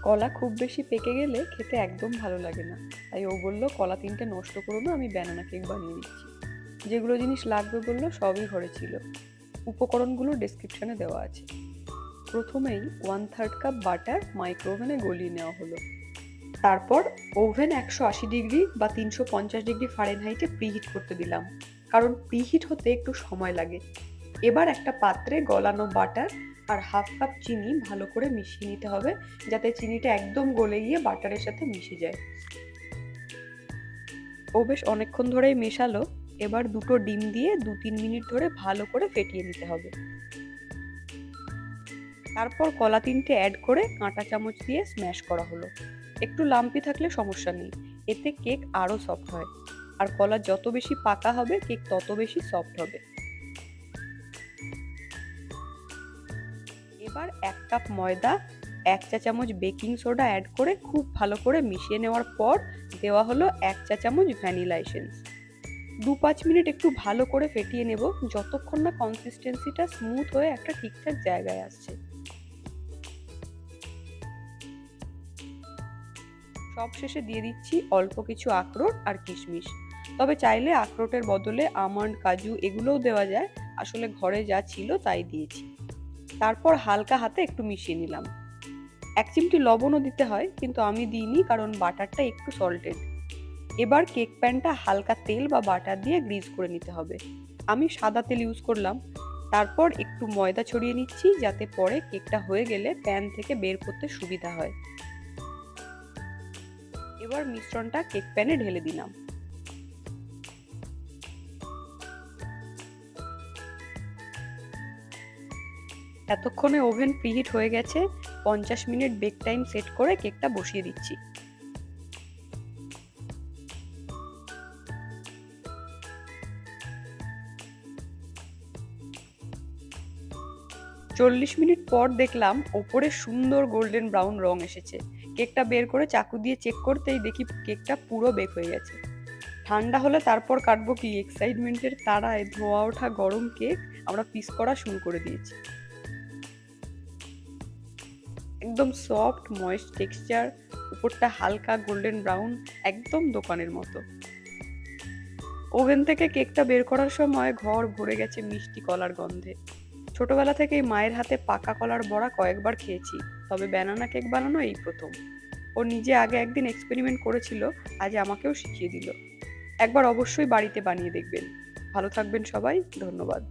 কলা খুব বেশি পেকে গেলে খেতে একদম ভালো লাগে না, তাই ও বলল কলা 3টে নষ্ট করো না, আমি ব্যানানা কেক বানিয়ে দিচ্ছি। যেগুলো জিনিস লাগবে বললো সবই ঘরে ছিল। উপকরণগুলো ডেসক্রিপশনে দেওয়া আছে। প্রথমেই 1/3 কাপ বাটার মাইক্রোওভেনে গলিয়ে নেওয়া হলো। তারপর ওভেন 180 ডিগ্রি বা 350 ডিগ্রি ফারেনহাইটে প্রিহিট করতে দিলাম, কারণ প্রিহিট হতে একটু সময় লাগে। এবার একটা পাত্রে গলানো বাটার আর 1/2 কাপ চিনি ভালো করে মিশিয়ে নিতে হবে, যাতে চিনিটা একদম গলে গিয়ে বাটারের সাথে মিশে যায়। ও বেশ অনেকক্ষণ ধরেই মেশালো। এবার 2টো ডিম দিয়ে 2-3 মিনিট ধরে ভালো করে ফেটিয়ে নিতে হবে। তারপর কলা 3টে অ্যাড করে কাঁটা চামচ দিয়ে স্ম্যাশ করা হলো। একটু লাম্পি থাকলে সমস্যা নেই, এতে কেক আরো সফট হয়। আর কলা যত বেশি পাকা হবে কেক তত বেশি সফট হবে। এবার 1 কাপ ময়দা, 1 চা চামচ বেকিং সোডা অ্যাড করে খুব ভালো করে মিশিয়ে নেওয়ার পর দেওয়া হলো 1 চা চামচ ভ্যানিলা এসেন্স। 2-5 মিনিট একটু ভালো করে ফেটিয়ে নেব, যতক্ষণ না কনসিস্টেন্সিটা স্মুথ হয়ে একটা ঠিকঠাক জায়গায় আসছে। সব শেষে দিয়ে দিচ্ছি অল্প কিছু আখরোট আর কিশমিশ। তবে চাইলে আখরোটের বদলে আমন্ড, কাজু এগুলোও দেওয়া যায়। আসলে ঘরে যা ছিল তাই দিয়েছি। তারপর হালকা হাতে একটু মিশিয়ে নিলাম। 1 চিমটি লবণও দিতে হয়, কিন্তু আমি দিইনি কারণ বাটারটা একটু সল্টেড। এবার কেক প্যানটা হালকা তেল বা বাটার দিয়ে গ্রিজ করে নিতে হবে। আমি সাদা তেল ইউজ করলাম। তারপর একটু ময়দা ছড়িয়ে নিচ্ছি, যাতে পরে কেকটা হয়ে গেলে প্যান থেকে বের করতে সুবিধা হয়। এবার মিশ্রণটা কেক প্যানে ঢেলে দিলাম। এতক্ষণে ওভেন প্রিহিট হয়ে গেছে। 50 মিনিট বেক টাইম সেট করে কেকটা বসিয়ে দিচ্ছি। 40 মিনিট পর দেখলাম ওপরে সুন্দর গোল্ডেন ব্রাউন রং এসেছে। কেকটা বের করে চাকু দিয়ে চেক করতেই দেখি কেকটা পুরো বেক হয়ে গেছে। ঠান্ডা হলে তারপর কাটবো কি, এক্সাইটমেন্টের তাড়ায় ধোয়া ওঠা গরম কেক আমরা পিস করা শুরু করে দিয়েছি। একদম সফট ময়েস্ট টেক্সচার, উপরটা হালকা গোল্ডেন ব্রাউন, একদম দোকানের মতো। ওভেন থেকে কেকটা বের করার সময় ঘর ভরে গেছে মিষ্টি কলার গন্ধে। ছোটবেলা থেকেই মায়ের হাতে পাকা কলার বড়া কয়েকবার খেয়েছি, তবে ব্যানানা কেক বানানো এই প্রথম। ও নিজে আগে একদিন এক্সপেরিমেন্ট করেছিল, আজ আমাকেও শিখিয়ে দিল। একবার অবশ্যই বাড়িতে বানিয়ে দেখবেন। ভালো থাকবেন সবাই, ধন্যবাদ।